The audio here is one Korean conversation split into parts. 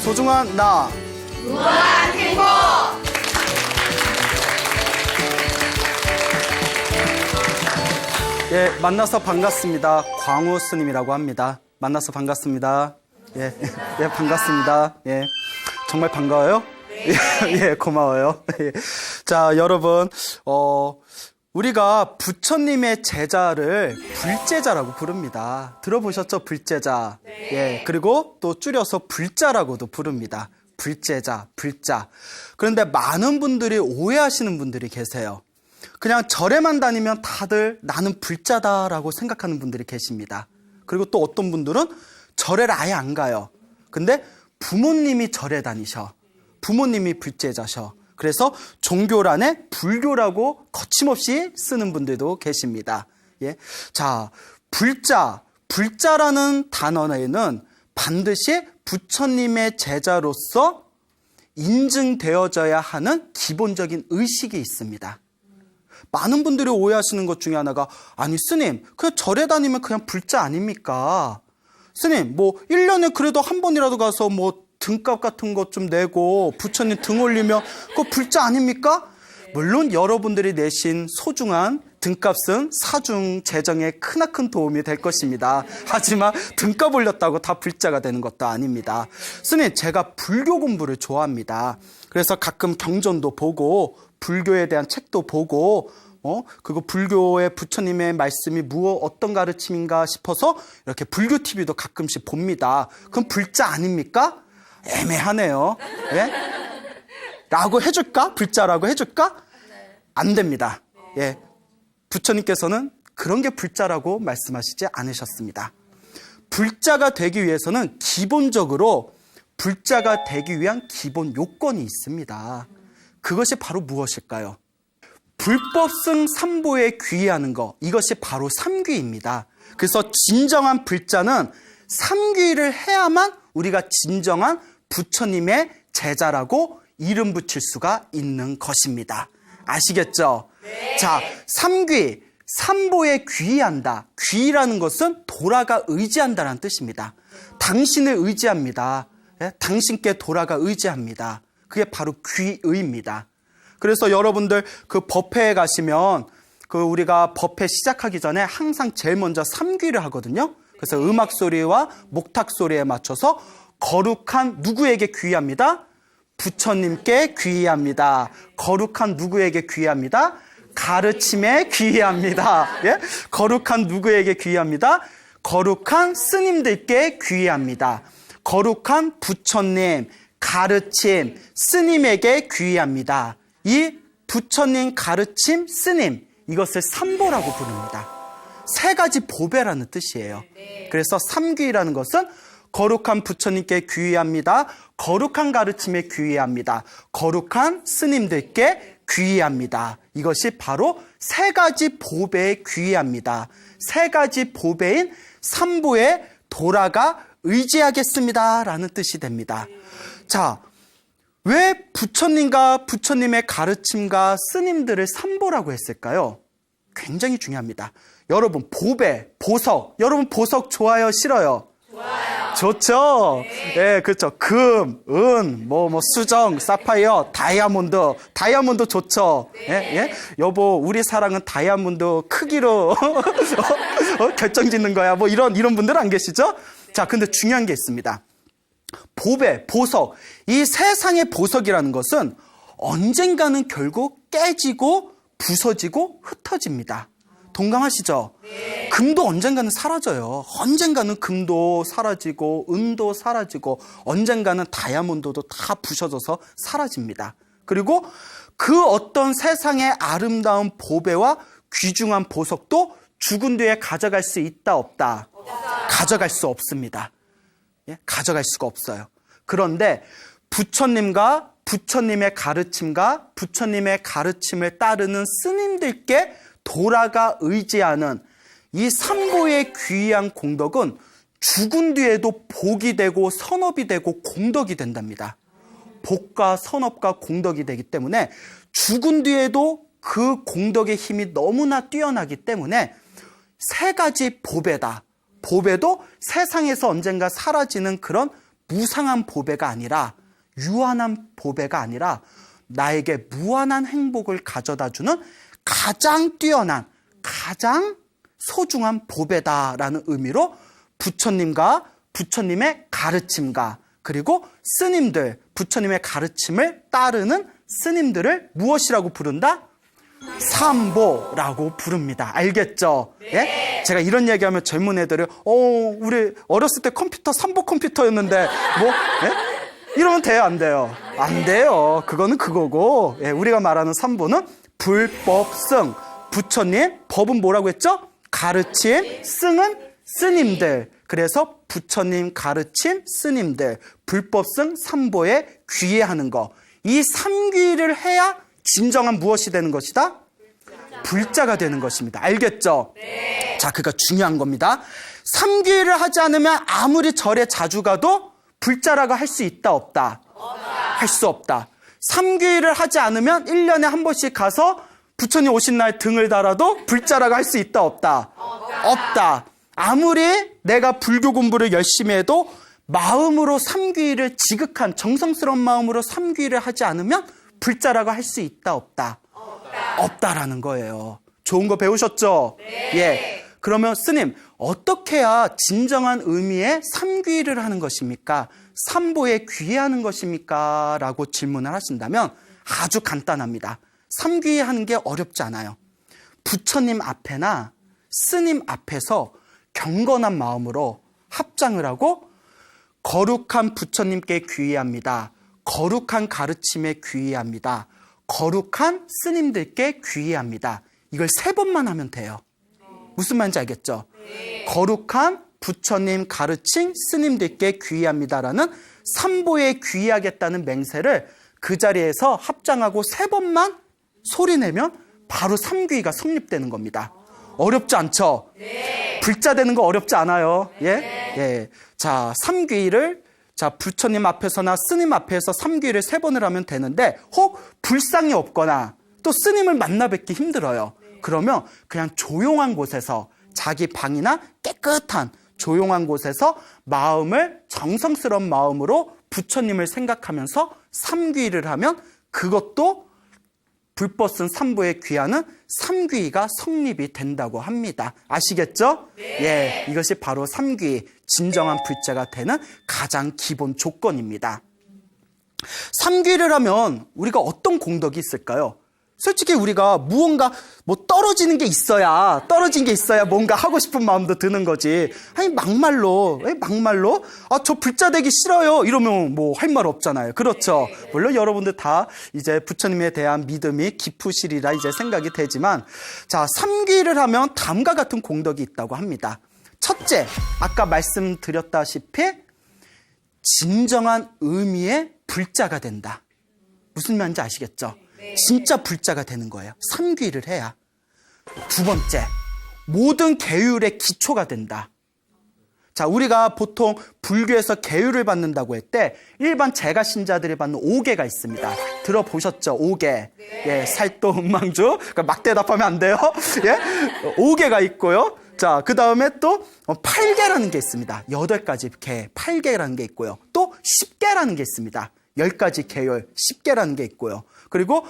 소중한 나. 무한 행복! 예, 만나서 반갑습니다. 광우 스님이라고 합니다. 만나서 반갑습니다. 예, 예, 반갑습니다. 예, 정말 반가워요? 네. 예, 고마워요. 예. 자, 여러분, 우리가 부처님의 제자를 불제자라고 부릅니다. 들어보셨죠? 불제자. 네. 예, 그리고 또 줄여서 불자라고도 부릅니다. 불제자, 불자. 그런데 많은 분들이 오해하시는 분들이 계세요. 그냥 절에만 다니면 다들 나는 불자다라고 생각하는 분들이 계십니다. 그리고 또 어떤 분들은 절에를 아예 안 가요. 근데 부모님이 절에 다니셔. 부모님이 불제자셔. 그래서 종교란에 불교라고 거침없이 쓰는 분들도 계십니다. 예. 자, 불자라는 단어에는 반드시 부처님의 제자로서 인증되어져야 하는 기본적인 의식이 있습니다. 많은 분들이 오해하시는 것 중에 하나가, 아니 스님, 그냥 절에 다니면 그냥 불자 아닙니까? 스님, 뭐 1년에 그래도 한 번이라도 가서 뭐 등값 같은 것 좀 내고 부처님 등 올리면 그거 불자 아닙니까? 물론 여러분들이 내신 소중한 등값은 사중 재정에 크나큰 도움이 될 것입니다. 하지만 등값 올렸다고 다 불자가 되는 것도 아닙니다. 스님, 제가 불교 공부를 좋아합니다. 그래서 가끔 경전도 보고 불교에 대한 책도 보고 그리고 불교의 부처님의 말씀이 어떤 가르침인가 싶어서 이렇게 불교 TV도 가끔씩 봅니다. 그럼 불자 아닙니까? 애매하네요. 예? 라고 해줄까? 불자라고 해줄까? 안 됩니다. 예. 부처님께서는 그런 게 불자라고 말씀하시지 않으셨습니다. 불자가 되기 위해서는 기본적으로 불자가 되기 위한 기본 요건이 있습니다. 그것이 바로 무엇일까요? 불법승 삼보에 귀의하는 것, 이것이 바로 삼귀입니다. 그래서 진정한 불자는 삼귀를 해야만 우리가 진정한 부처님의 제자라고 이름 붙일 수가 있는 것입니다. 아시겠죠? 네. 자, 삼귀, 삼보에 귀의한다. 귀의라는 것은 돌아가 의지한다는 뜻입니다. 당신을 의지합니다. 예? 당신께 돌아가 의지합니다. 그게 바로 귀의입니다. 그래서 여러분들 그 법회에 가시면 우리가 법회 시작하기 전에 항상 제일 먼저 삼귀를 하거든요. 그래서 음악 소리와 목탁 소리에 맞춰서 거룩한 누구에게 귀의합니다? 부처님께 귀의합니다. 거룩한 누구에게 귀의합니다? 가르침에 귀의합니다. 예? 거룩한 누구에게 귀의합니다? 거룩한 스님들께 귀의합니다. 거룩한 부처님, 가르침, 스님에게 귀의합니다. 이 부처님, 가르침, 스님, 이것을 삼보라고 부릅니다. 세 가지 보배라는 뜻이에요. 그래서 삼귀라는 것은 거룩한 부처님께 귀의합니다. 거룩한 가르침에 귀의합니다. 거룩한 스님들께 귀의합니다. 이것이 바로 세 가지 보배에 귀의합니다. 세 가지 보배인 삼보에 돌아가 의지하겠습니다 라는 뜻이 됩니다. 자, 왜 부처님과 부처님의 가르침과 스님들을 삼보라고 했을까요? 굉장히 중요합니다. 여러분, 보배, 보석. 여러분, 보석 좋아요, 싫어요? 좋아요. 좋죠? 네. 예, 그렇죠. 금, 은, 수정, 사파이어, 다이아몬드 좋죠? 네. 예, 예? 여보, 우리 사랑은 다이아몬드 크기로 결정 짓는 거야. 이런 분들 안 계시죠? 자, 근데 중요한 게 있습니다. 보배, 보석. 이 세상의 보석이라는 것은 언젠가는 결국 깨지고 부서지고 흩어집니다. 동감하시죠? 네. 금도 언젠가는 사라져요. 언젠가는 금도 사라지고 은도 사라지고 언젠가는 다이아몬드도 다 부셔져서 사라집니다. 그리고 그 어떤 세상의 아름다운 보배와 귀중한 보석도 죽은 뒤에 가져갈 수 있다 없다? 가져갈 수 없습니다. 예? 가져갈 수가 없어요. 그런데 부처님과 부처님의 가르침과 부처님의 가르침을 따르는 스님들께 돌아가 의지하는 이 삼보의 귀한 공덕은 죽은 뒤에도 복이 되고 선업이 되고 공덕이 된답니다. 복과 선업과 공덕이 되기 때문에 죽은 뒤에도 그 공덕의 힘이 너무나 뛰어나기 때문에 세 가지 보배다. 보배도 세상에서 언젠가 사라지는 그런 무상한 보배가 아니라, 유한한 보배가 아니라 나에게 무한한 행복을 가져다주는 가장 뛰어난, 가장 소중한 보배다라는 의미로 부처님과 부처님의 가르침과 그리고 스님들, 부처님의 가르침을 따르는 스님들을 무엇이라고 부른다? 삼보라고 부릅니다. 알겠죠? 예? 제가 이런 얘기하면 젊은 애들이 우리 어렸을 때 컴퓨터 삼보 컴퓨터였는데 뭐? 예? 이러면 돼요, 안 돼요? 안 돼요. 그거는 그거고, 예, 우리가 말하는 삼보는 불법승. 부처님, 법은 뭐라고 했죠? 가르침, 승은 스님들. 그래서 부처님 가르침, 스님들, 불법승 삼보에 귀의하는 거. 이 삼귀를 해야 진정한 무엇이 되는 것이다? 불자가 되는 것입니다. 알겠죠? 네. 자, 그러니까 중요한 겁니다. 삼귀를 하지 않으면 아무리 절에 자주 가도 불자라고 할 수 있다, 없다? 할 수 없다. 삼귀를 하지 않으면 1년에 한 번씩 가서 부처님 오신 날 등을 달아도 불자라고 할 수 있다, 없다? 없다. 아무리 내가 불교 공부를 열심히 해도 마음으로 삼귀를 지극한 정성스러운 마음으로 삼귀를 하지 않으면 불자라고 할 수 있다, 없다? 없다라는 거예요. 좋은 거 배우셨죠? 네. 예. 그러면 스님, 어떻게 해야 진정한 의미의 삼귀를 하는 것입니까? 삼보에 귀의하는 것입니까? 라고 질문을 하신다면 아주 간단합니다. 삼귀하는 게 어렵지 않아요. 부처님 앞에나 스님 앞에서 경건한 마음으로 합장을 하고 거룩한 부처님께 귀의합니다. 거룩한 가르침에 귀의합니다. 거룩한 스님들께 귀의합니다. 이걸 3번만 하면 돼요. 무슨 말인지 알겠죠? 거룩한 부처님 가르침 스님들께 귀의합니다라는 삼보에 귀의하겠다는 맹세를 그 자리에서 합장하고 3번만 소리내면 바로 삼귀가 성립되는 겁니다. 어렵지 않죠? 네. 불자 되는 거 어렵지 않아요. 예? 네. 예. 자, 삼귀를 자, 부처님 앞에서나 스님 앞에서 삼귀를 3번을 하면 되는데 혹 불상이 없거나 또 스님을 만나 뵙기 힘들어요. 그러면 그냥 조용한 곳에서 자기 방이나 깨끗한 조용한 곳에서 마음을 정성스러운 마음으로 부처님을 생각하면서 삼귀를 하면 그것도 불법승 삼보에 귀하는 삼귀가 성립이 된다고 합니다. 아시겠죠? 네. 예, 이것이 바로 삼귀, 진정한 불자가 되는 가장 기본 조건입니다. 삼귀를 하면 우리가 어떤 공덕이 있을까요? 솔직히 우리가 무언가 떨어진 게 있어야 뭔가 하고 싶은 마음도 드는 거지. 아니 막말로 저 불자 되기 싫어요 이러면 뭐 할 말 없잖아요. 그렇죠? 물론 여러분들 다 이제 부처님에 대한 믿음이 깊으시리라 이제 생각이 되지만, 자, 삼귀를 하면 다음과 같은 공덕이 있다고 합니다. 첫째, 아까 말씀드렸다시피 진정한 의미의 불자가 된다. 무슨 말인지 아시겠죠? 진짜 불자가 되는 거예요. 삼귀를 해야. 2번째, 모든 계율의 기초가 된다. 자, 우리가 보통 불교에서 계율을 받는다고 할 때 일반 제가 신자들이 받는 5계가 있습니다. 들어보셨죠? 5계. 예, 살도 음망주. 막 대답하면 안 돼요. 예, 5계가 있고요. 자, 그 다음에 또 8계라는 게 있습니다. 8가지 계, 8계라는 게 있고요. 또 10계라는 게 있습니다. 10가지 계열, 10계라는 게 있고요. 그리고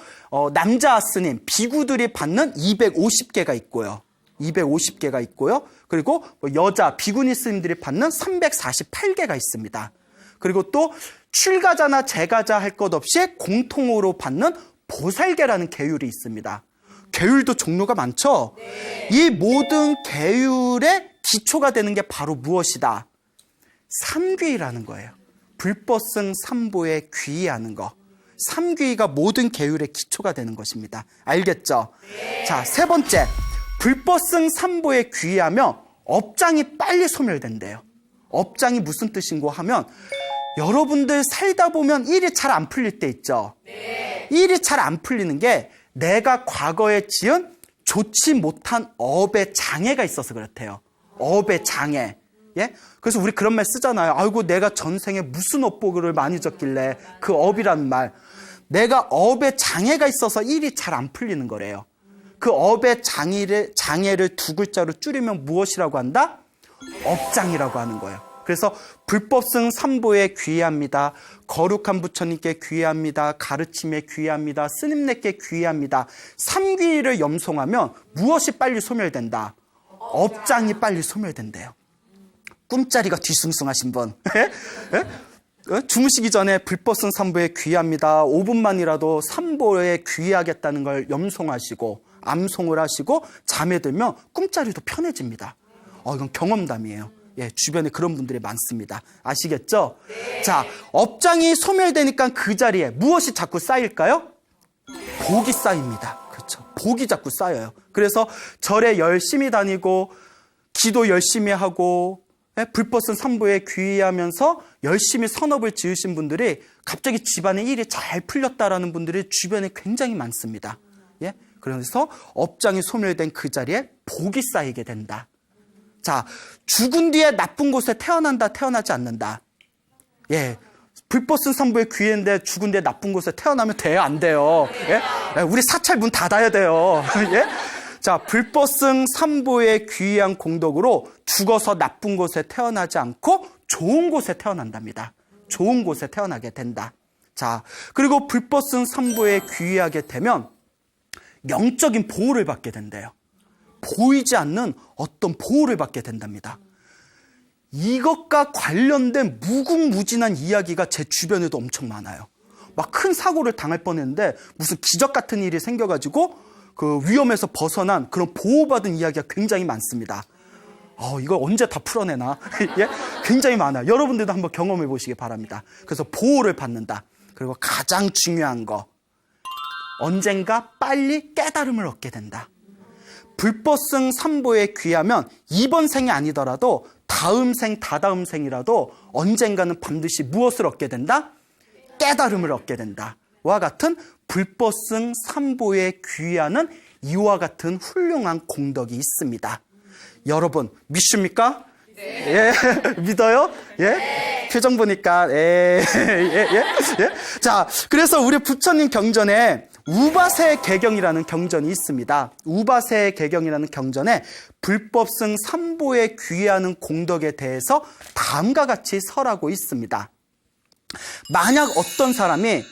남자 스님, 비구들이 받는 250계가 있고요. 250계가 있고요. 그리고 여자 비구니 스님들이 받는 348계가 있습니다. 그리고 또 출가자나 재가자 할 것 없이 공통으로 받는 보살계라는 계율이 있습니다. 계율도 종류가 많죠? 네. 이 모든 계율의 기초가 되는 게 바로 무엇이다? 삼귀라는 거예요. 불법승 삼보에 귀의하는 거. 삼귀가 모든 계율의 기초가 되는 것입니다. 알겠죠? 네. 자, 3번째. 불법승 삼보에 귀의하면 업장이 빨리 소멸된대요. 업장이 무슨 뜻인고 하면 여러분들 살다 보면 일이 잘 안 풀릴 때 있죠? 네. 일이 잘 안 풀리는 게 내가 과거에 지은 좋지 못한 업의 장애가 있어서 그렇대요. 업의 장애. 예? 그래서 우리 그런 말 쓰잖아요. 아이고, 내가 전생에 무슨 업보를 많이 졌길래 그 업이란 말. 내가 업에 장애가 있어서 일이 잘 안 풀리는 거래요. 그 업의 장애를 2글자로 줄이면 무엇이라고 한다? 업장이라고 하는 거예요. 그래서 불법승 삼보에 귀의합니다. 거룩한 부처님께 귀의합니다. 가르침에 귀의합니다. 스님네께 귀의합니다. 삼귀를 염송하면 무엇이 빨리 소멸된다? 업장이 빨리 소멸된대요. 꿈자리가 뒤숭숭하신 분. 주무시기 전에 불법승 삼보에 귀의합니다. 5분만이라도 삼보에 귀의하겠다는 걸 염송하시고 암송을 하시고 잠에 들면 꿈자리도 편해집니다. 이건 경험담이에요. 예, 주변에 그런 분들이 많습니다. 아시겠죠? 네. 자, 업장이 소멸되니까 그 자리에 무엇이 자꾸 쌓일까요? 복이 쌓입니다. 그렇죠. 복이 자꾸 쌓여요. 그래서 절에 열심히 다니고 기도 열심히 하고 불법승 삼보에 귀의하면서 열심히 선업을 지으신 분들이 갑자기 집안의 일이 잘 풀렸다라는 분들이 주변에 굉장히 많습니다. 예? 그래서 업장이 소멸된 그 자리에 복이 쌓이게 된다. 자, 죽은 뒤에 나쁜 곳에 태어난다, 태어나지 않는다. 예. 불법승 삼보에 귀의했는데 죽은 뒤에 나쁜 곳에 태어나면 돼요, 안 돼요? 예? 우리 사찰 문 닫아야 돼요. 예? 자, 불법승 삼보에 귀의한 공덕으로 죽어서 나쁜 곳에 태어나지 않고 좋은 곳에 태어난답니다. 좋은 곳에 태어나게 된다. 자, 그리고 불법승 삼보에 귀의하게 되면 영적인 보호를 받게 된대요. 보이지 않는 어떤 보호를 받게 된답니다. 이것과 관련된 무궁무진한 이야기가 제 주변에도 엄청 많아요. 막 큰 사고를 당할 뻔했는데 무슨 기적 같은 일이 생겨가지고 그 위험에서 벗어난 그런 보호받은 이야기가 굉장히 많습니다. 이걸 언제 다 풀어내나? 예? 굉장히 많아요. 여러분들도 한번 경험해 보시기 바랍니다. 그래서 보호를 받는다. 그리고 가장 중요한 거, 언젠가 빨리 깨달음을 얻게 된다. 불법승 삼보에 귀하면 이번 생이 아니더라도 다음 생, 다다음 생이라도 언젠가는 반드시 무엇을 얻게 된다? 깨달음을 얻게 된다. 와 같은 불법승 삼보에 귀하는 이와 같은 훌륭한 공덕이 있습니다. 여러분 믿습니까? 네. 예, 믿어요? 예? 네. 표정 보니까 예. 자, 그래서 우리 부처님 경전에 우바세 개경이라는 경전이 있습니다. 우바세 개경이라는 경전에 불법승 삼보에 귀의하는 공덕에 대해서 다음과 같이 설하고 있습니다. 만약 어떤 사람이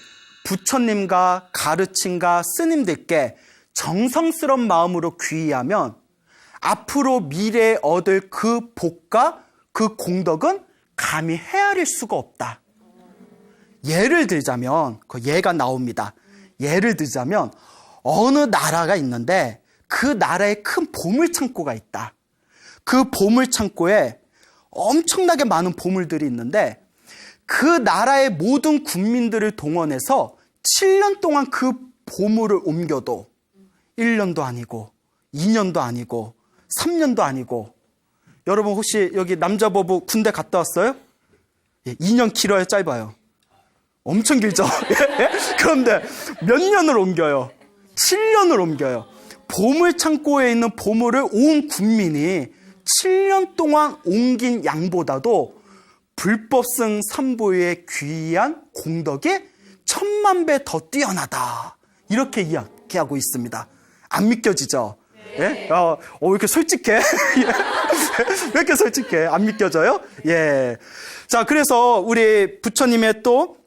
부처님과 가르침과 스님들께 정성스러운 마음으로 귀의하면 앞으로 미래에 얻을 그 복과 그 공덕은 감히 헤아릴 수가 없다. 예를 들자면, 그 예가 나옵니다. 예를 들자면 어느 나라가 있는데 그 나라에 큰 보물창고가 있다. 그 보물창고에 엄청나게 많은 보물들이 있는데 그 나라의 모든 국민들을 동원해서 7년 동안 그 보물을 옮겨도 1년도 아니고 2년도 아니고 3년도 아니고. 여러분 혹시 여기 남자부부 군대 갔다 왔어요? 2년 길어요, 짧아요? 엄청 길죠? 그런데 몇 년을 옮겨요? 7년을 옮겨요. 보물창고에 있는 보물을 온 국민이 7년 동안 옮긴 양보다도 불법승 삼보에 귀한 공덕이 1000만 배 더 뛰어나다. 이렇게 이야기하고 있습니다. 안 믿겨지죠? 예? 왜 이렇게 솔직해? 왜 이렇게 솔직해? 안 믿겨져요? 예. 자, 그래서 우리 부처님의 또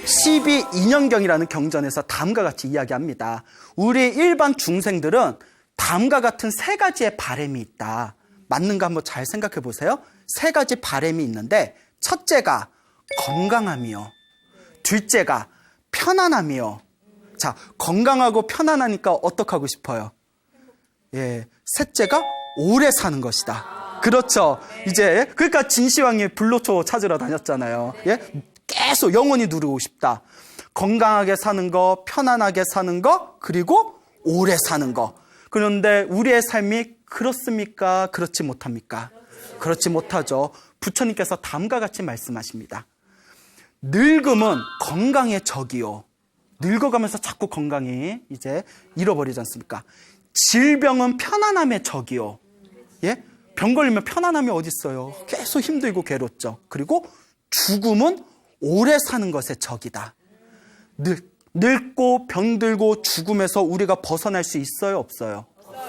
12인연경이라는 경전에서 다음과 같이 이야기합니다. 우리 일반 중생들은 다음과 같은 세 가지의 바람이 있다. 맞는가 한번 잘 생각해 보세요. 세 가지 바람이 있는데 첫째가 건강함이요. 둘째가 편안함이요. 자, 건강하고 편안하니까 어떻게 하고 싶어요? 예, 셋째가 오래 사는 것이다. 그렇죠. 이제 그러니까 진시황이 불로초 찾으러 다녔잖아요. 예, 계속 영원히 누리고 싶다. 건강하게 사는 거, 편안하게 사는 거, 그리고 오래 사는 거. 그런데 우리의 삶이 그렇습니까? 그렇지 못합니까? 그렇지 못하죠. 부처님께서 다음과 같이 말씀하십니다. 늙음은 건강의 적이요. 늙어가면서 자꾸 건강이 이제 잃어버리지 않습니까? 질병은 편안함의 적이요. 예? 병 걸리면 편안함이 어디 있어요? 계속 힘들고 괴롭죠. 그리고 죽음은 오래 사는 것의 적이다. 늙고 병들고 죽음에서 우리가 벗어날 수 있어요? 없어요?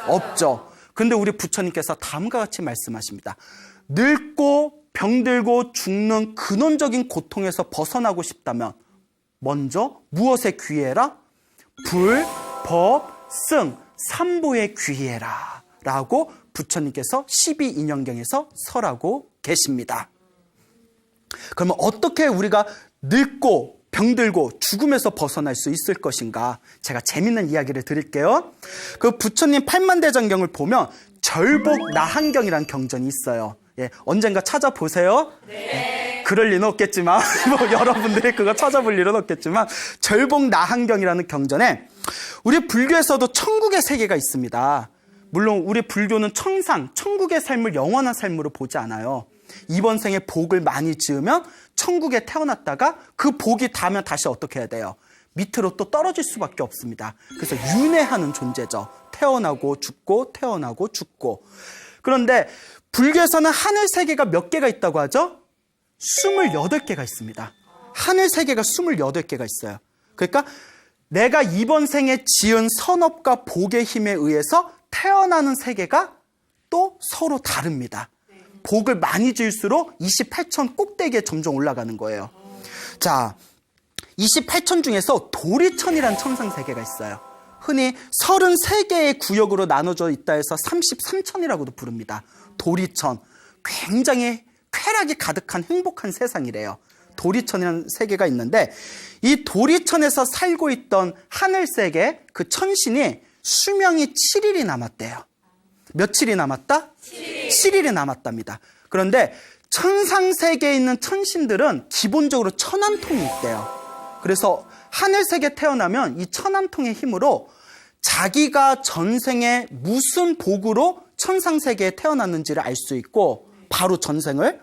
없죠. 근데 우리 부처님께서 다음과 같이 말씀하십니다. 늙고 병들고 죽는 근원적인 고통에서 벗어나고 싶다면 먼저 무엇에 귀의해라? 불, 법, 승, 삼보에 귀의해라 라고 부처님께서 12인연경에서 설하고 계십니다. 그러면 어떻게 우리가 늙고 병들고 죽음에서 벗어날 수 있을 것인가? 제가 재밌는 이야기를 드릴게요. 그 부처님 팔만대장경을 보면 절복나한경이라는 경전이 있어요. 예, 언젠가 찾아보세요. 네. 그럴 리는 없겠지만 뭐 여러분들이 그거 찾아볼 일은 없겠지만 절복나한경이라는 경전에 우리 불교에서도 천국의 세계가 있습니다. 물론 우리 불교는 천국의 삶을 영원한 삶으로 보지 않아요. 이번 생에 복을 많이 지으면 천국에 태어났다가 그 복이 닿으면 다시 어떻게 해야 돼요? 밑으로 또 떨어질 수밖에 없습니다. 그래서 윤회하는 존재죠. 태어나고 죽고 태어나고 죽고. 그런데 불교에서는 하늘 세계가 몇 개가 있다고 하죠? 28개가 있습니다. 하늘 세계가 28개가 있어요. 그러니까 내가 이번 생에 지은 선업과 복의 힘에 의해서 태어나는 세계가 또 서로 다릅니다. 복을 많이 지을수록 28천 꼭대기에 점점 올라가는 거예요. 자, 28천 중에서 도리천이라는 천상세계가 있어요. 흔히 33개의 구역으로 나눠져 있다 해서 33천이라고도 부릅니다. 도리천. 굉장히 쾌락이 가득한 행복한 세상이래요. 도리천이라는 세계가 있는데 이 도리천에서 살고 있던 하늘세계 그 천신이 수명이 7일이 남았대요. 며칠이 남았다? 7일이 남았답니다. 그런데 천상세계에 있는 천신들은 기본적으로 천안통이 있대요. 그래서 하늘세계에 태어나면 이 천안통의 힘으로 자기가 전생에 무슨 복으로 천상세계에 태어났는지를 알 수 있고 바로 전생을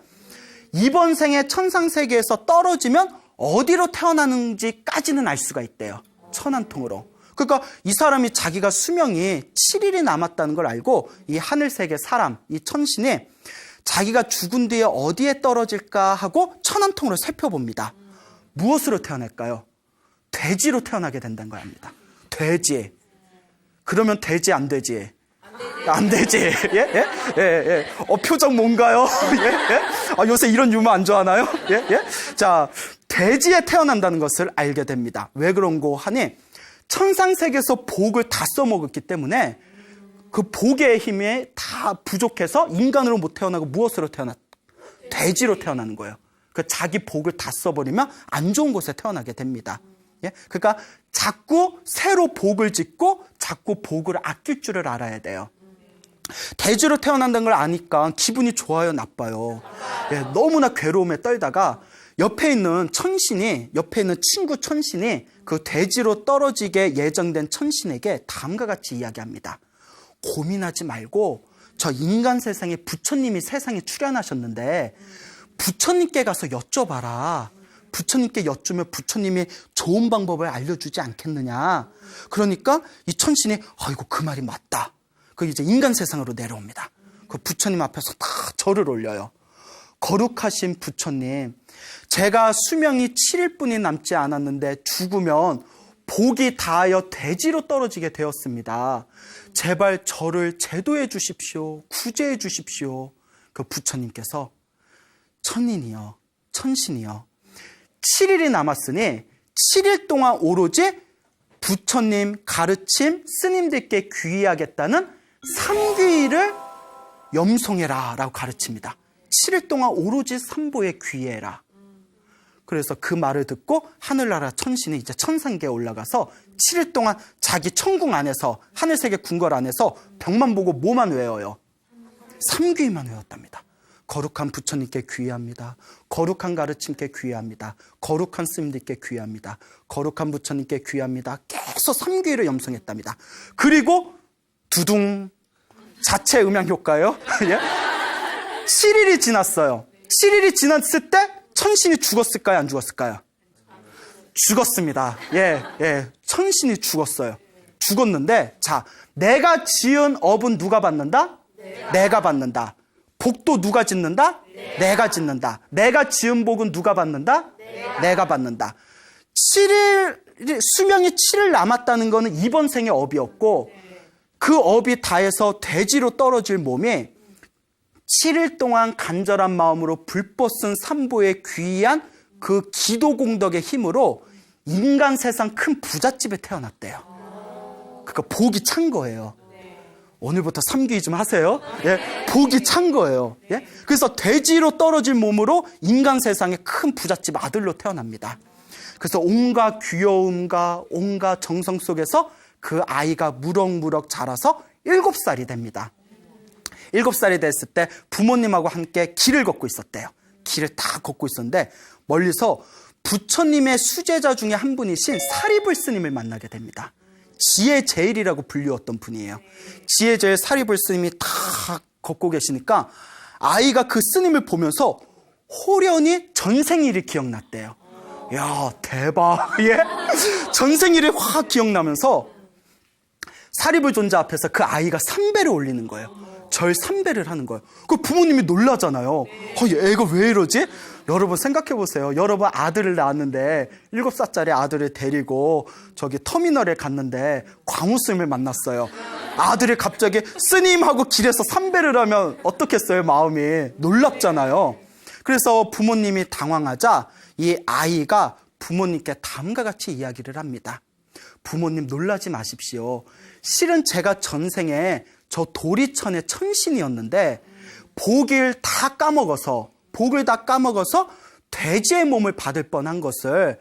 이번 생에 천상세계에서 떨어지면 어디로 태어나는지까지는 알 수가 있대요. 천안통으로. 그러니까 이 사람이 자기가 수명이 7일이 남았다는 걸 알고 이 하늘세계 사람, 이 천신이 자기가 죽은 뒤에 어디에 떨어질까 하고 천안통으로 살펴봅니다. 무엇으로 태어날까요? 돼지로 태어나게 된다는 걸 압니다. 돼지. 그러면 돼지 안 되지? 안 되지. 예? 예? 예? 예? 표정 뭔가요? 예? 예? 아, 요새 이런 유머 안 좋아하나요? 예? 예? 자, 돼지에 태어난다는 것을 알게 됩니다. 왜 그런고 하니 천상세계에서 복을 다 써먹었기 때문에 그 복의 힘에 다 부족해서 인간으로 못 태어나고 무엇으로 태어났? 돼지로 태어나는 거예요. 그 자기 복을 다 써버리면 안 좋은 곳에 태어나게 됩니다. 예? 그러니까 자꾸 새로 복을 짓고 자꾸 복을 아낄 줄을 알아야 돼요. 돼지로 태어난다는 걸 아니까 기분이 좋아요, 나빠요? 예, 너무나 괴로움에 떨다가 옆에 있는 친구 천신이 그 돼지로 떨어지게 예정된 천신에게 다음과 같이 이야기합니다. 고민하지 말고 저 인간 세상에 부처님이 세상에 출현하셨는데 부처님께 가서 여쭤봐라. 부처님께 여쭈면 부처님이 좋은 방법을 알려주지 않겠느냐. 그러니까 이 천신이 아이고 그 말이 맞다. 그 이제 인간 세상으로 내려옵니다. 그 부처님 앞에서 다 절을 올려요. 거룩하신 부처님, 제가 수명이 7일뿐이 남지 않았는데 죽으면 복이 다하여 돼지로 떨어지게 되었습니다. 제발 저를 제도해 주십시오. 구제해 주십시오. 그 부처님께서 천신이요. 7일이 남았으니 7일 동안 오로지 부처님 가르침 스님들께 귀의하겠다는 삼귀의를 염송해라 라고 가르칩니다. 7일 동안 오로지 삼보에 귀의해라. 그래서 그 말을 듣고 하늘나라 천신이 이제 천상계에 올라가서 7일 동안 자기 천궁 안에서 하늘세계 궁궐 안에서 벽만 보고 뭐만 외워요? 삼귀의만 외웠답니다. 거룩한 부처님께 귀의합니다. 거룩한 가르침께 귀의합니다. 거룩한 스님들께 귀의합니다. 거룩한 부처님께 귀의합니다. 계속 삼귀의를 염송했답니다. 그리고 두둥 자체 음향 효과예요. 7일이 지났어요. 7일이 지났을 때 천신이 죽었을까요? 안 죽었을까요? 죽었습니다. 천신이 죽었어요. 죽었는데 자, 내가 지은 업은 누가 받는다? 내가 받는다. 복도 누가 짓는다? 내가 짓는다. 내가 지은 복은 누가 받는다? 내가 받는다. 7일, 수명이 7일 남았다는 것은 이번 생의 업이었고 그 업이 다해서 돼지로 떨어질 몸이 7일 동안 간절한 마음으로 불꽃은 산보에 귀한 그 기도 공덕의 힘으로 인간 세상 큰 부잣집에 태어났대요. 그러니까 복이 찬 거예요. 오늘부터 삼귀 좀 하세요. 예, 복이 찬 거예요. 예? 그래서 돼지로 떨어질 몸으로 인간 세상의 큰 부잣집 아들로 태어납니다. 그래서 온갖 귀여움과 온갖 정성 속에서 그 아이가 무럭무럭 자라서 7살이 됩니다. 7살이 됐을 때 부모님하고 함께 길을 걷고 있었대요. 길을 다 걷고 있었는데 멀리서 부처님의 수제자 중에 한 분이신 사리불 스님을 만나게 됩니다. 지혜제일이라고 불리웠던 분이에요. 지혜제일 사리불 스님이 다 걷고 계시니까 아이가 그 스님을 보면서 호련히 전생일이 기억났대요. 야, 대박. 예? 전생일이 확 기억나면서 사리불 존자 앞에서 그 아이가 삼배를 올리는 거예요. 절 삼배를 하는 거예요. 그 부모님이 놀라잖아요. 애가 왜 이러지? 여러분 생각해 보세요. 여러분 아들을 낳았는데 7살짜리 아들을 데리고 저기 터미널에 갔는데 광우스님을 만났어요. 아들이 갑자기 스님하고 길에서 삼배를 하면 어떻겠어요? 마음이 놀랍잖아요. 그래서 부모님이 당황하자 이 아이가 부모님께 다음과 같이 이야기를 합니다. 부모님 놀라지 마십시오. 실은 제가 전생에 저 도리천의 천신이었는데 복을 다 까먹어서 돼지의 몸을 받을 뻔한 것을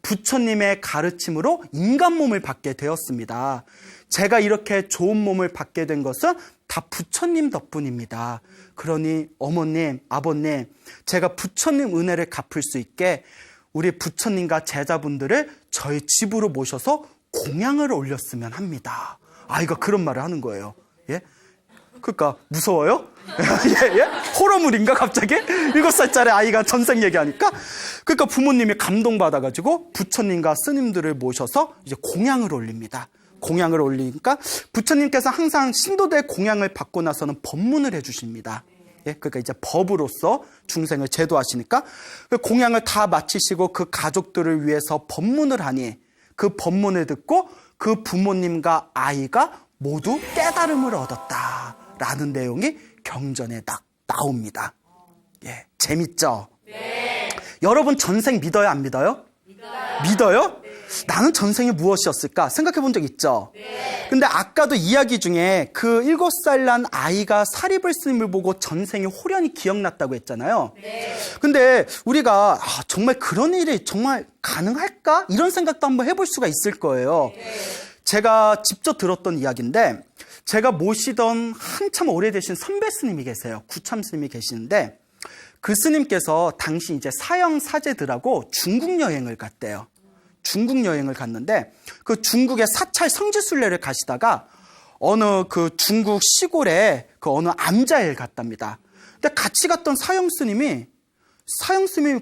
부처님의 가르침으로 인간 몸을 받게 되었습니다. 제가 이렇게 좋은 몸을 받게 된 것은 다 부처님 덕분입니다. 그러니 어머님, 아버님, 제가 부처님 은혜를 갚을 수 있게 우리 부처님과 제자분들을 저희 집으로 모셔서 공양을 올렸으면 합니다. 아이가 그런 말을 하는 거예요. 예? 그러니까 무서워요? 예? 호러물인가 갑자기? 7살짜리 아이가 전생 얘기하니까? 그러니까 부모님이 감동받아가지고 부처님과 스님들을 모셔서 이제 공양을 올립니다. 공양을 올리니까 부처님께서 항상 신도들의 공양을 받고 나서는 법문을 해주십니다. 예? 그러니까 이제 법으로서 중생을 제도하시니까 그 공양을 다 마치시고 그 가족들을 위해서 법문을 하니 그 법문을 듣고 그 부모님과 아이가 모두 깨달음을 얻었다라는 내용이 경전에 딱 나옵니다. 예, 재밌죠? 네. 여러분 전생 믿어요, 안 믿어요? 믿어요? 네. 나는 전생이 무엇이었을까 생각해 본 적 있죠? 네. 근데 아까도 이야기 중에 그 7살 난 아이가 사리불 스님을 보고 전생이 호련히 기억났다고 했잖아요. 네. 근데 우리가 정말 그런 일이 정말 가능할까? 이런 생각도 한번 해볼 수가 있을 거예요. 네. 제가 직접 들었던 이야기인데 제가 모시던 한참 오래되신 선배 스님이 계세요. 구참 스님이 계시는데 그 스님께서 당시 이제 사형 사제들하고 중국 여행을 갔대요. 중국 여행을 갔는데 그 중국의 사찰 성지순례를 가시다가 어느 그 중국 시골에 그 어느 암자에 갔답니다. 근데 같이 갔던 사형 스님이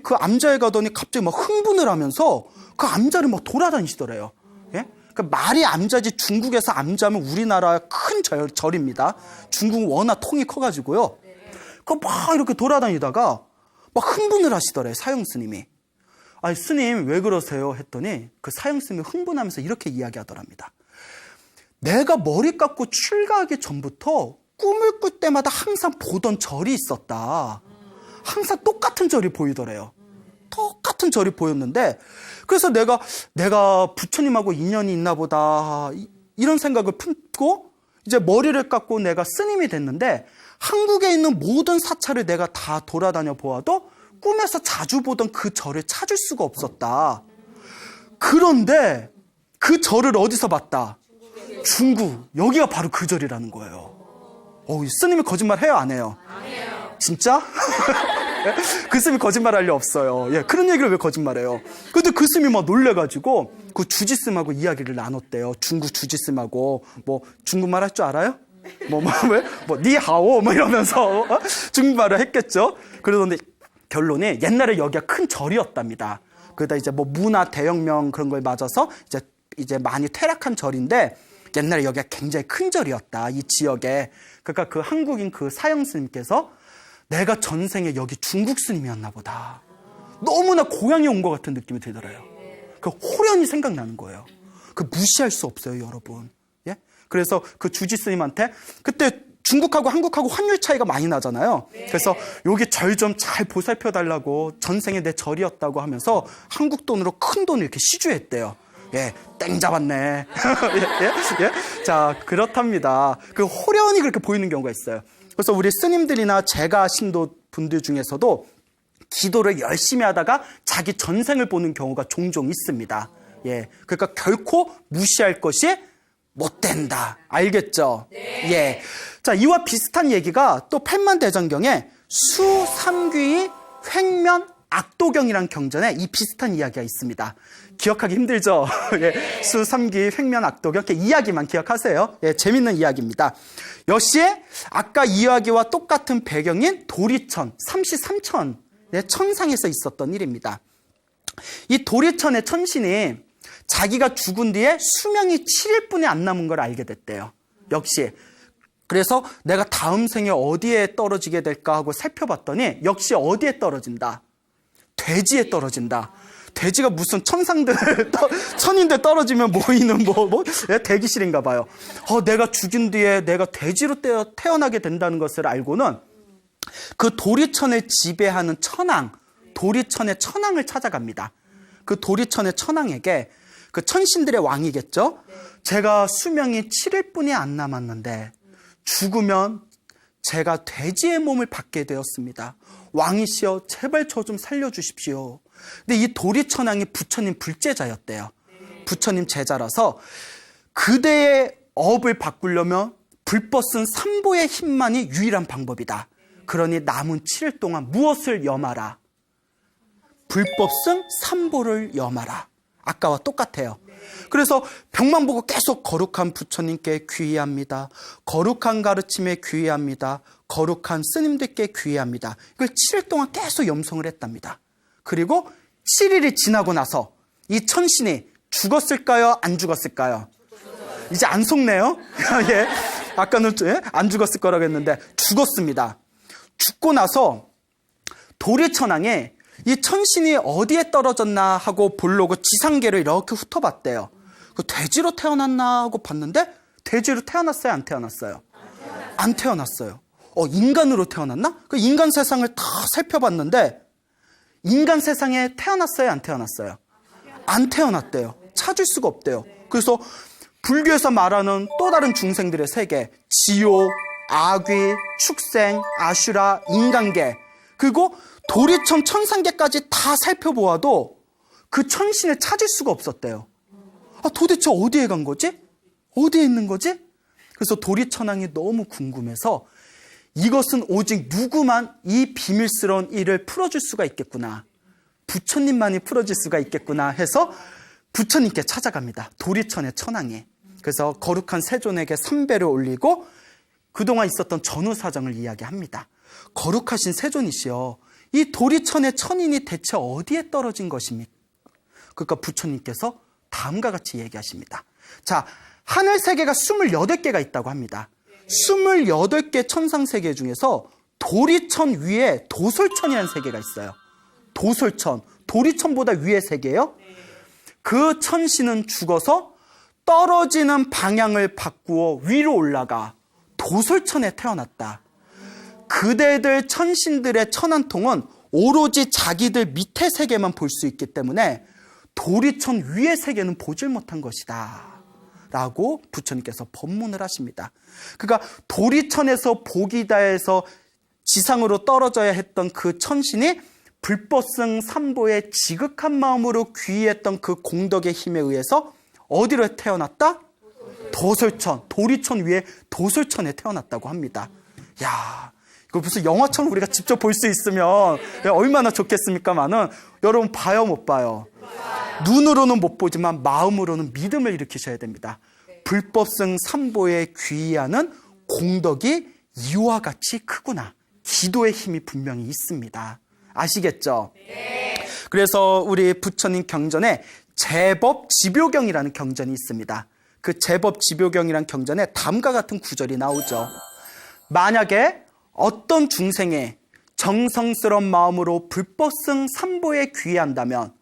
그 암자에 가더니 갑자기 막 흥분을 하면서 그 암자를 막 돌아다니시더래요. 예? 그 말이 암자지 중국에서 암자면 우리나라의 큰 절입니다. 중국은 워낙 통이 커가지고요. 그 막 이렇게 돌아다니다가 막 흥분을 하시더래요, 사형 스님이. 아니, 스님 왜 그러세요? 했더니 그 사형 스님이 흥분하면서 이렇게 이야기하더랍니다. 내가 머리 깎고 출가하기 전부터 꿈을 꿀 때마다 항상 보던 절이 있었다. 항상 똑같은 절이 보이더래요. 똑같은 절이 보였는데 그래서 내가 부처님하고 인연이 있나 보다 이런 생각을 품고 이제 머리를 깎고 내가 스님이 됐는데 한국에 있는 모든 사찰을 내가 다 돌아다녀 보아도 꿈에서 자주 보던 그 절을 찾을 수가 없었다. 그런데 그 절을 어디서 봤다? 중국. 여기가 바로 그 절이라는 거예요. 스님이 거짓말 해요, 안 해요? 안 해요. 진짜? 그 스님이 거짓말 할 리 없어요. 예, 그런 얘기를 왜 거짓말해요? 근데 그 스님이 막 놀래가지고 그 주지스님하고 이야기를 나눴대요. 중국 주지스님하고 뭐 중국말 할 줄 알아요? 니하오 이러면서 중국말을 했겠죠. 그러던데 결론이 옛날에 여기가 큰 절이었답니다. 그러다 이제 뭐 문화 대혁명 그런 걸 맞아서 이제 많이 퇴락한 절인데 옛날에 여기가 굉장히 큰 절이었다, 이 지역에. 그러니까 그 한국인 그 사형 스님께서 내가 전생에 여기 중국 스님이었나 보다. 너무나 고향에 온 것 같은 느낌이 들더래요. 그 호련히 생각나는 거예요. 그 무시할 수 없어요, 여러분. 예? 그래서 그 주지 스님한테 그때 중국하고 한국하고 환율 차이가 많이 나잖아요. 그래서 여기 절 좀 잘 보살펴 달라고 전생에 내 절이었다고 하면서 한국 돈으로 큰 돈을 이렇게 시주했대요. 예, 땡 잡았네. 예. 자, 그렇답니다. 그 호련히 그렇게 보이는 경우가 있어요. 그래서 우리 스님들이나 제가 신도 분들 중에서도 기도를 열심히 하다가 자기 전생을 보는 경우가 종종 있습니다. 예, 그러니까 결코 무시할 것이 못 된다. 알겠죠? 예. 자, 이와 비슷한 얘기가 또 팔만대장경에 수삼귀의 횡면 악도경이란 경전에 이 비슷한 이야기가 있습니다. 기억하기 힘들죠? 예, 수삼귀의 횡면 악도경. 이렇게 이야기만 기억하세요. 예, 재밌는 이야기입니다. 역시 아까 이야기와 똑같은 배경인 도리천, 삼시삼천의 천상에서 있었던 일입니다. 이 도리천의 천신이 자기가 죽은 뒤에 수명이 7일뿐이 안 남은 걸 알게 됐대요. 역시. 그래서 내가 다음 생에 어디에 떨어지게 될까 하고 살펴봤더니 역시 어디에 떨어진다? 돼지에 떨어진다. 돼지가 무슨 천상들, 천인데 떨어지면 모이는 대기실인가 봐요. 내가 죽은 뒤에 내가 돼지로 태어나게 된다는 것을 알고는 그 도리천을 지배하는 천왕, 도리천의 천왕을 찾아갑니다. 그 도리천의 천왕에게 그 천신들의 왕이겠죠. 제가 수명이 7일뿐이 안 남았는데 죽으면 제가 돼지의 몸을 받게 되었습니다. 왕이시여 제발 저 좀 살려주십시오. 근데 이 도리천왕이 부처님 불제자였대요. 부처님 제자라서 그대의 업을 바꾸려면 불법 쓴 삼보의 힘만이 유일한 방법이다. 그러니 남은 7일 동안 무엇을 염하라? 불법 쓴 삼보를 염하라. 아까와 똑같아요. 그래서 벽만 보고 계속 거룩한 부처님께 귀의합니다. 거룩한 가르침에 귀의합니다. 거룩한 스님들께 귀의합니다. 이걸 7일 동안 계속 염송을 했답니다. 그리고 7일이 지나고 나서 이 천신이 죽었을까요? 안 죽었을까요? 이제 안 속네요. 예. 아까는 안 죽었을 거라고 했는데 죽었습니다. 죽고 나서 도리천왕에 이 천신이 어디에 떨어졌나 하고 보려고 지상계를 이렇게 훑어봤대요. 그 돼지로 태어났나 하고 봤는데 돼지로 태어났어요? 안 태어났어요? 안 태어났어요. 인간으로 태어났나? 그 인간 세상을 다 살펴봤는데 인간 세상에 태어났어요? 안 태어났어요? 안 태어났대요. 찾을 수가 없대요. 그래서 불교에서 말하는 또 다른 중생들의 세계, 지옥, 아귀, 축생, 아슈라, 인간계, 그리고 도리천 천상계까지 다 살펴보아도 그 천신을 찾을 수가 없었대요. 도대체 어디에 간 거지? 어디에 있는 거지? 그래서 도리천왕이 너무 궁금해서 이것은 오직 누구만 이 비밀스러운 일을 풀어줄 수가 있겠구나. 부처님만이 풀어줄 수가 있겠구나 해서 부처님께 찾아갑니다. 도리천의 천왕이. 그래서 거룩한 세존에게 삼배를 올리고 그동안 있었던 전후 사정을 이야기합니다. 거룩하신 세존이시여, 이 도리천의 천인이 대체 어디에 떨어진 것입니까? 그러니까 부처님께서 다음과 같이 얘기하십니다. 자, 하늘 세계가 28개가 있다고 합니다. 28개 천상 세계 중에서 도리천 위에 도솔천이라는 세계가 있어요. 도솔천, 도리천보다 위의 세계예요. 그 천신은 죽어서 떨어지는 방향을 바꾸어 위로 올라가 도솔천에 태어났다. 그대들 천신들의 천한통은 오로지 자기들 밑의 세계만 볼 수 있기 때문에 도리천 위의 세계는 보질 못한 것이다 라고 부처님께서 법문을 하십니다. 그러니까 도리천에서 복이다에서 지상으로 떨어져야 했던 그 천신이 불법승 삼보의 지극한 마음으로 귀의했던 그 공덕의 힘에 의해서 어디로 태어났다? 도솔천, 도리천 위에 도솔천에 태어났다고 합니다. 야, 이거 무슨 영화처럼 우리가 직접 볼 수 있으면 얼마나 좋겠습니까마는 여러분 봐요, 못 봐요? 눈으로는 못 보지만 마음으로는 믿음을 일으키셔야 됩니다. 불법승 삼보에 귀의하는 공덕이 이와 같이 크구나. 기도의 힘이 분명히 있습니다. 아시겠죠? 네. 그래서 우리 부처님 경전에 제법 지묘경이라는 경전이 있습니다. 그 제법 지묘경이라는 경전에 다음과 같은 구절이 나오죠. 만약에 어떤 중생에 정성스러운 마음으로 불법승 삼보에 귀의한다면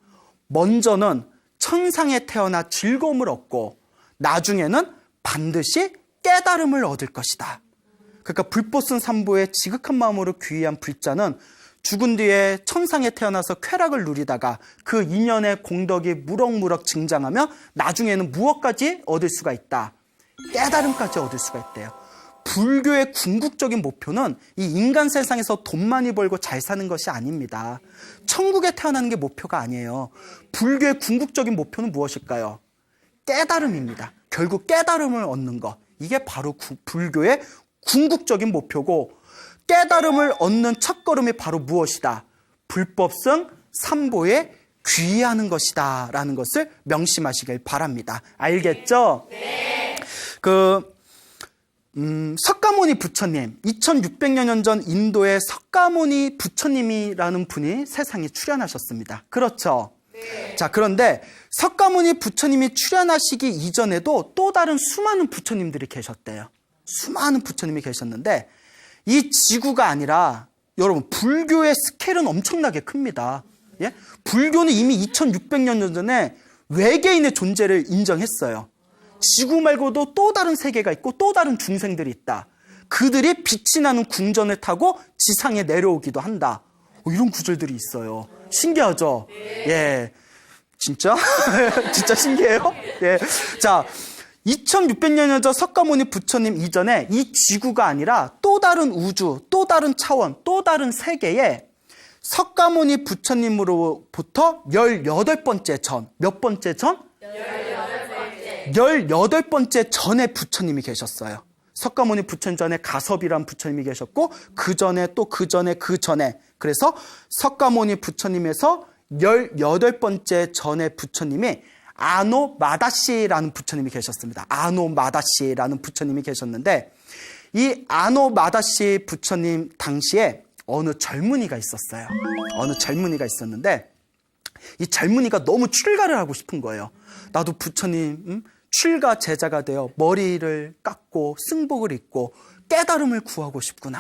먼저는 천상에 태어나 즐거움을 얻고 나중에는 반드시 깨달음을 얻을 것이다. 그러니까 불보슨 삼보에 지극한 마음으로 귀의한 불자는 죽은 뒤에 천상에 태어나서 쾌락을 누리다가 그 인연의 공덕이 무럭무럭 증장하며 나중에는 무엇까지 얻을 수가 있다. 깨달음까지 얻을 수가 있대요. 불교의 궁극적인 목표는 이 인간 세상에서 돈 많이 벌고 잘 사는 것이 아닙니다. 천국에 태어나는 게 목표가 아니에요. 불교의 궁극적인 목표는 무엇일까요? 깨달음입니다. 결국 깨달음을 얻는 것. 이게 바로 불교의 궁극적인 목표고, 깨달음을 얻는 첫걸음이 바로 무엇이다? 불법성 삼보에 귀의하는 것이다 라는 것을 명심하시길 바랍니다. 알겠죠? 네. 석가모니 부처님, 2600여 년 전 인도에 석가모니 부처님이라는 분이 세상에 출현하셨습니다. 그렇죠? 네. 자, 그런데 석가모니 부처님이 출현하시기 이전에도 또 다른 수많은 부처님들이 계셨대요. 수많은 부처님이 계셨는데, 이 지구가 아니라 여러분 불교의 스케일은 엄청나게 큽니다. 예? 불교는 이미 2600년 전에 외계인의 존재를 인정했어요. 지구 말고도 또 다른 세계가 있고 또 다른 중생들이 있다. 그들이 빛이 나는 궁전을 타고 지상에 내려오기도 한다. 이런 구절들이 있어요. 신기하죠? 예. 진짜? 진짜 신기해요? 예. 자, 2600년 전 석가모니 부처님 이전에 이 지구가 아니라 또 다른 우주, 또 다른 차원, 또 다른 세계에 석가모니 부처님으로부터 18번째 전, 몇 번째 전? 18번째 전에 부처님이 계셨어요. 석가모니 부처님 전에 가섭이란 부처님이 계셨고, 그 전에 또 그 전에 그 전에, 그래서 석가모니 부처님에서 18번째 전에 부처님이 아노마다시라는 부처님이 계셨습니다. 아노마다시라는 부처님이 계셨는데, 이 아노마다시 부처님 당시에 어느 젊은이가 있었어요. 어느 젊은이가 있었는데, 이 젊은이가 너무 출가를 하고 싶은 거예요. 나도 부처님 출가 제자가 되어 머리를 깎고 승복을 입고 깨달음을 구하고 싶구나.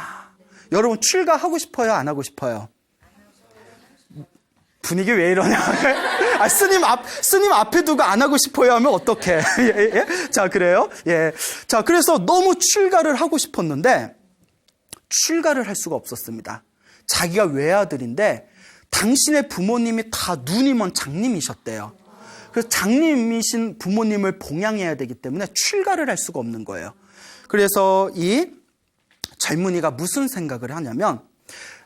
여러분 출가하고 싶어요? 안 하고 싶어요? 분위기 왜 이러냐? 아, 스님 앞에 두고 안 하고 싶어요 하면 어떡해? 예, 예? 자, 그래요? 예. 자, 그래서 너무 출가를 하고 싶었는데, 출가를 할 수가 없었습니다. 자기가 외아들인데, 당신의 부모님이 다 눈이 먼 장님이셨대요. 그래서 장님이신 부모님을 봉양해야 되기 때문에 출가를 할 수가 없는 거예요. 그래서 이 젊은이가 무슨 생각을 하냐면,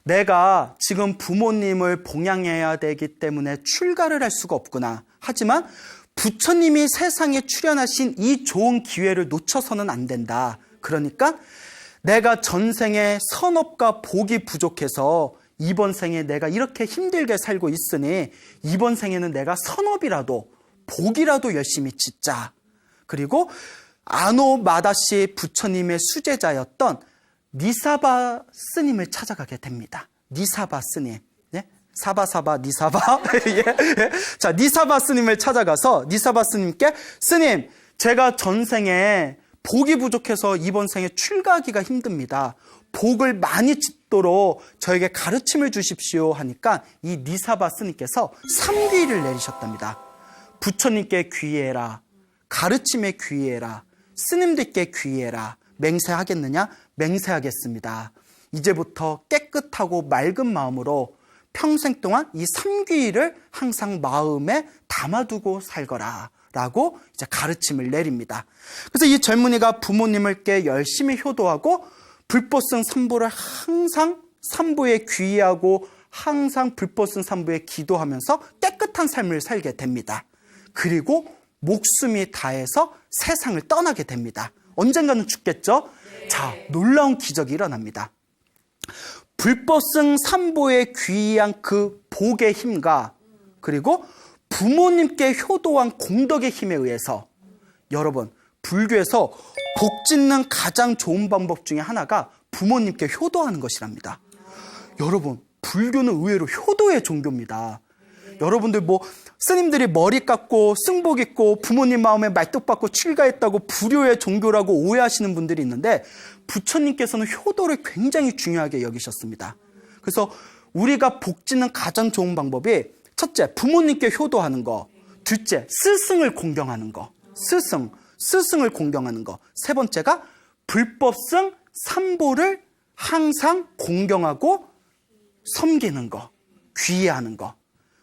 내가 지금 부모님을 봉양해야 되기 때문에 출가를 할 수가 없구나. 하지만 부처님이 세상에 출현하신 이 좋은 기회를 놓쳐서는 안 된다. 그러니까 내가 전생에 선업과 복이 부족해서 이번 생에 내가 이렇게 힘들게 살고 있으니 이번 생에는 내가 선업이라도 복이라도 열심히 짓자. 그리고 아노마다시 부처님의 수제자였던 니사바 스님을 찾아가게 됩니다. 니사바 스님. 예? 사바사바 니사바. 예? 예? 자, 니사바 스님을 찾아가서 니사바 스님께, 스님, 제가 전생에 복이 부족해서 이번 생에 출가하기가 힘듭니다. 복을 많이 짓도록 저에게 가르침을 주십시오 하니까 이 니사바 스님께서 삼귀를 내리셨답니다. 부처님께 귀의해라. 가르침에 귀의해라. 스님들께 귀의해라. 맹세하겠느냐? 맹세하겠습니다. 이제부터 깨끗하고 맑은 마음으로 평생 동안 이 삼귀를 항상 마음에 담아두고 살거라 라고 이제 가르침을 내립니다. 그래서 이 젊은이가 부모님께 열심히 효도하고 불법성 삼보를 항상 삼보에 귀의하고 항상 불법성 삼보에 기도하면서 깨끗한 삶을 살게 됩니다. 그리고 목숨이 다해서 세상을 떠나게 됩니다. 언젠가는 죽겠죠? 자, 놀라운 기적이 일어납니다. 불법성 삼보에 귀의한 그 복의 힘과 그리고 부모님께 효도한 공덕의 힘에 의해서, 여러분, 불교에서 복 짓는 가장 좋은 방법 중에 하나가 부모님께 효도하는 것이랍니다. 여러분, 불교는 의외로 효도의 종교입니다. 여러분들 스님들이 머리 깎고 승복 입고 부모님 마음에 말뚝박고 출가했다고 불효의 종교라고 오해하시는 분들이 있는데, 부처님께서는 효도를 굉장히 중요하게 여기셨습니다. 그래서 우리가 복 짓는 가장 좋은 방법이, 첫째, 부모님께 효도하는 거. 둘째, 스승을 공경하는 거. 스승을 공경하는 거. 세 번째가 불법성 삼보를 항상 공경하고 섬기는 거, 귀의하는 거.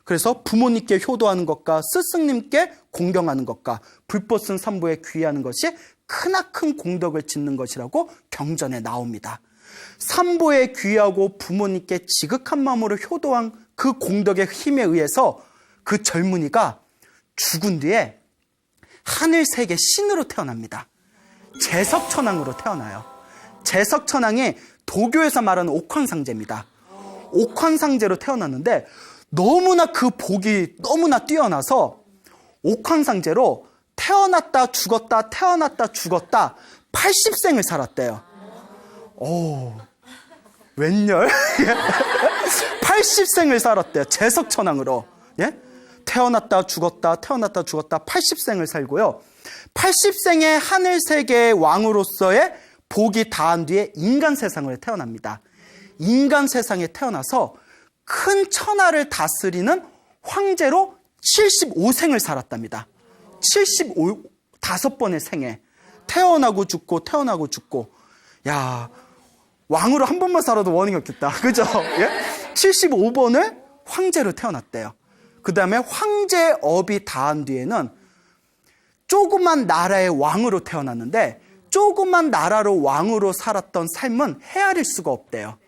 그래서 부모님께 효도하는 것과 스승님께 공경하는 것과 불법 쓴 삼보에 귀의하는 것이 크나큰 공덕을 짓는 것이라고 경전에 나옵니다. 삼보에 귀의하고 부모님께 지극한 마음으로 효도한 그 공덕의 힘에 의해서 그 젊은이가 죽은 뒤에 하늘세계 신으로 태어납니다. 제석천왕으로 태어나요. 제석천왕이 도교에서 말하는 옥황상제입니다. 옥황상제로 태어났는데 너무나 그 복이 너무나 뛰어나서 옥황상제로 태어났다 죽었다 태어났다 죽었다 80생을 살았대요. 오, 웬열? 80생을 살았대요. 제석천왕으로. 예? 태어났다 죽었다 태어났다 죽었다 80생을 살고요. 80생의 하늘세계의 왕으로서의 복이 다한 뒤에 인간 세상을 태어납니다. 인간 세상에 태어나서 큰 천하를 다스리는 황제로 75생을 살았답니다. 75번의 생에 태어나고 죽고 태어나고 죽고. 야, 왕으로 한 번만 살아도 원인이 없겠다. 그죠? 예? 75번을 황제로 태어났대요. 그 다음에 황제업이 다한 뒤에는 조그만 나라의 왕으로 태어났는데 조그만 나라로 왕으로 살았던 삶은 헤아릴 수가 없대요.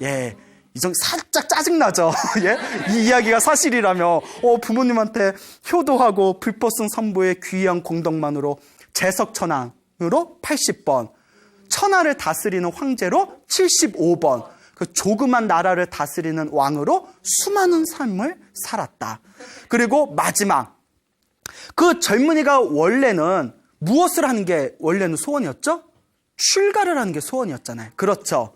예, 이정 살짝 짜증나죠. 예? 이 이야기가 사실이라며 부모님한테 효도하고 불법성 선보의 귀한 공덕만으로 제석천왕으로 80번, 천하를 다스리는 황제로 75번, 그 조그만 나라를 다스리는 왕으로 수많은 삶을 살았다. 그리고 마지막, 그 젊은이가 원래는 무엇을 하는 게 원래는 소원이었죠? 출가를 하는 게 소원이었잖아요. 그렇죠.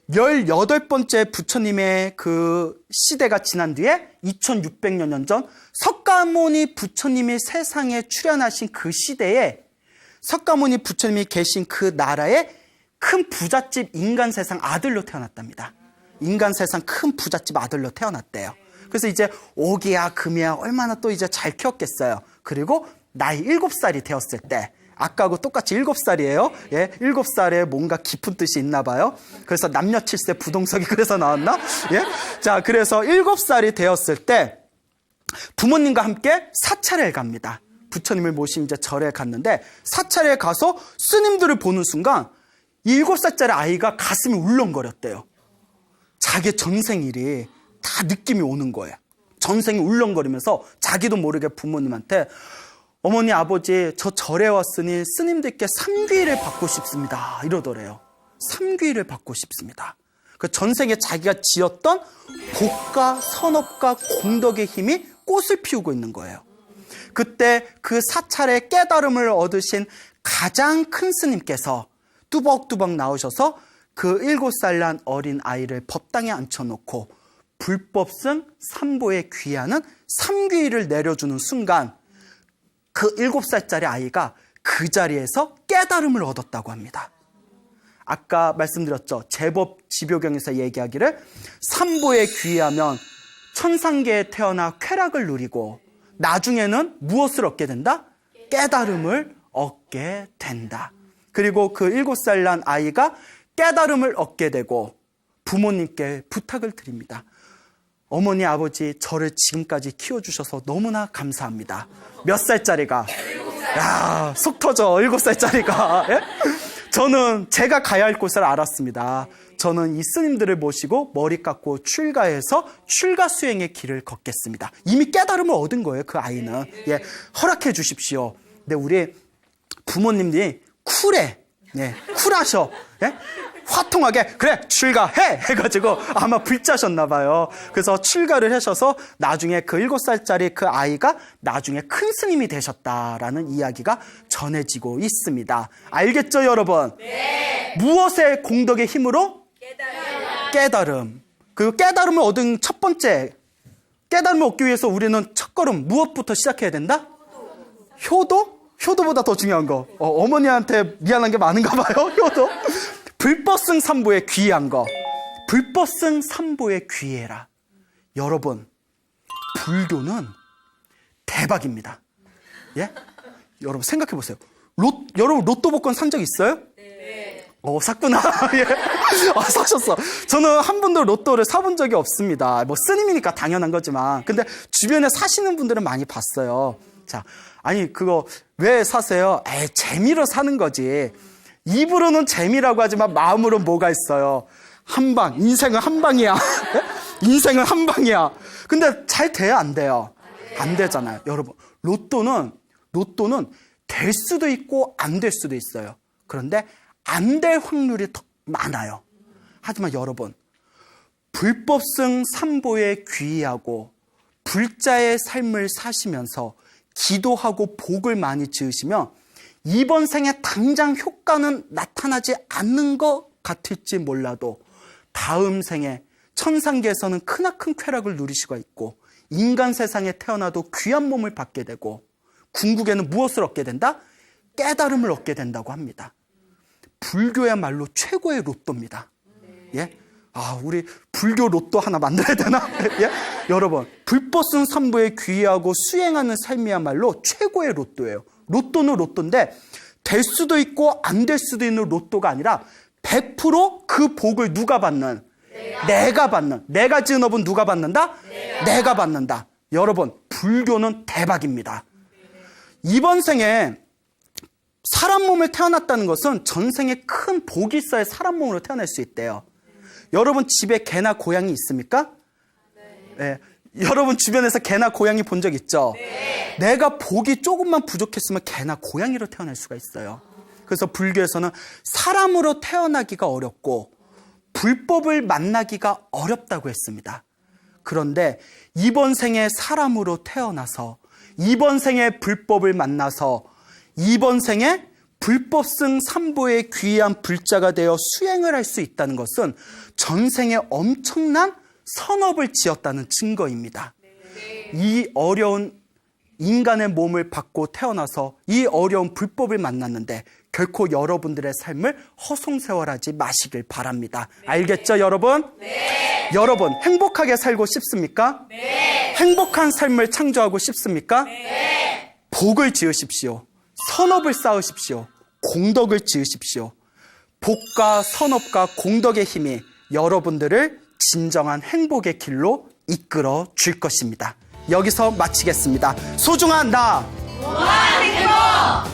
18번째 부처님의 그 시대가 지난 뒤에 2600년 전 석가모니 부처님이 세상에 출현하신 그 시대에 석가모니 부처님이 계신 그 나라에 큰 부잣집 인간세상 아들로 태어났답니다. 인간세상 큰 부잣집 아들로 태어났대요. 그래서 이제 오기야 금이야 얼마나 또 이제 잘 키웠겠어요. 그리고 나이 7살이 되었을 때, 아까하고 똑같이 7살이에요. 예, 7살에 뭔가 깊은 뜻이 있나 봐요. 그래서 남녀 7세 부동석이 그래서 나왔나? 예? 자, 그래서 7살이 되었을 때 부모님과 함께 사찰에 갑니다. 부처님을 모신 이제 절에 갔는데 사찰에 가서 스님들을 보는 순간 7살짜리 아이가 가슴이 울렁거렸대요. 자기 전생일이 다 느낌이 오는 거예요. 전생이 울렁거리면서 자기도 모르게 부모님한테 어머니 아버지 저 절에 왔으니 스님들께 삼귀를 받고 싶습니다 이러더래요. 삼귀를 받고 싶습니다. 그 전생에 자기가 지었던 복과 선업과 공덕의 힘이 꽃을 피우고 있는 거예요. 그때 그 사찰에 깨달음을 얻으신 가장 큰 스님께서 뚜벅뚜벅 나오셔서 그 7살 난 어린 아이를 법당에 앉혀놓고 불법승 삼보에 귀하는 삼귀를 내려주는 순간 그 7살짜리 아이가 그 자리에서 깨달음을 얻었다고 합니다. 아까 말씀드렸죠. 제법 지묘경에서 얘기하기를 삼보에 귀하면 천상계에 태어나 쾌락을 누리고 나중에는 무엇을 얻게 된다? 깨달음을 얻게 된다. 그리고 그 7살 난 아이가 깨달음을 얻게 되고 부모님께 부탁을 드립니다. 어머니 아버지 저를 지금까지 키워주셔서 너무나 감사합니다. 몇 살짜리가? 야, 속 터져. 7살짜리가. 예? 저는 제가 가야 할 곳을 알았습니다. 저는 이 스님들을 모시고 머리 깎고 출가해서 출가 수행의 길을 걷겠습니다. 이미 깨달음을 얻은 거예요, 그 아이는. 예, 허락해 주십시오. 근데 우리 부모님들이 쿨해. 예, 쿨하셔. 예? 화통하게 그래 출가해 해가지고 아마 불짜셨나 봐요. 그래서 출가를 하셔서 나중에 그 7살짜리 그 아이가 나중에 큰 스님이 되셨다라는 이야기가 전해지고 있습니다. 알겠죠 여러분? 네. 무엇의 공덕의 힘으로? 깨달음. 그 깨달음을 얻은 첫 번째, 깨달음을 얻기 위해서 우리는 첫걸음 무엇부터 시작해야 된다? 효도? 효도보다 더 중요한 거. 어머니한테 미안한 게 많은가 봐요. 효도. 불법승 삼보에 귀한 거. 불법승 삼보에 귀해라. 여러분, 불교는 대박입니다. 예? 여러분 생각해 보세요. 여러분 로또 복권 산 적 있어요? 네. 샀구나. 예. 사셨어. 저는 한 번도 로또를 사본 적이 없습니다. 뭐 스님이니까 당연한 거지만. 근데 주변에 사시는 분들은 많이 봤어요. 자, 아니, 그거 왜 사세요? 재미로 사는 거지. 입으로는 재미라고 하지만 마음으로는 뭐가 있어요? 한 방. 인생은 한 방이야. 인생은 한 방이야. 근데 잘 돼요? 안 돼요? 안 되잖아요. 여러분, 로또는 될 수도 있고 안 될 수도 있어요. 그런데 안 될 확률이 더 많아요. 하지만 여러분, 불법승 삼보에 귀의하고 불자의 삶을 사시면서 기도하고 복을 많이 지으시면 이번 생에 당장 효과는 나타나지 않는 것 같을지 몰라도 다음 생에 천상계에서는 크나큰 쾌락을 누릴 수가 있고 인간 세상에 태어나도 귀한 몸을 받게 되고 궁극에는 무엇을 얻게 된다? 깨달음을 얻게 된다고 합니다. 불교야말로 최고의 로또입니다. 예? 우리 불교 로또 하나 만들어야 되나? 예? 여러분, 불법승 삼보에 귀의하고 수행하는 삶이야말로 최고의 로또예요. 로또는 로또인데 될 수도 있고 안 될 수도 있는 로또가 아니라 100% 그 복을 누가 받는? 내가 받는. 내가 지은 업은 누가 받는다? 내가 받는다. 여러분, 불교는 대박입니다. 이번 생에 사람 몸을 태어났다는 것은 전생에 큰 복이 있어야 사람 몸으로 태어날 수 있대요. 여러분 집에 개나 고양이 있습니까? 네. 여러분 주변에서 개나 고양이 본 적 있죠? 네. 내가 복이 조금만 부족했으면 개나 고양이로 태어날 수가 있어요. 그래서 불교에서는 사람으로 태어나기가 어렵고 불법을 만나기가 어렵다고 했습니다. 그런데 이번 생에 사람으로 태어나서 이번 생에 불법을 만나서 이번 생에 불법승 삼보에 귀의한 불자가 되어 수행을 할 수 있다는 것은 전생에 엄청난 선업을 지었다는 증거입니다. 이 어려운 인간의 몸을 받고 태어나서 이 어려운 불법을 만났는데 결코 여러분들의 삶을 허송세월하지 마시길 바랍니다. 알겠죠, 여러분? 네. 여러분, 행복하게 살고 싶습니까? 네. 행복한 삶을 창조하고 싶습니까? 네. 복을 지으십시오. 선업을 쌓으십시오. 공덕을 지으십시오. 복과 선업과 공덕의 힘이 여러분들을 진정한 행복의 길로 이끌어 줄 것입니다. 여기서 마치겠습니다. 소중한 나! 무한행복!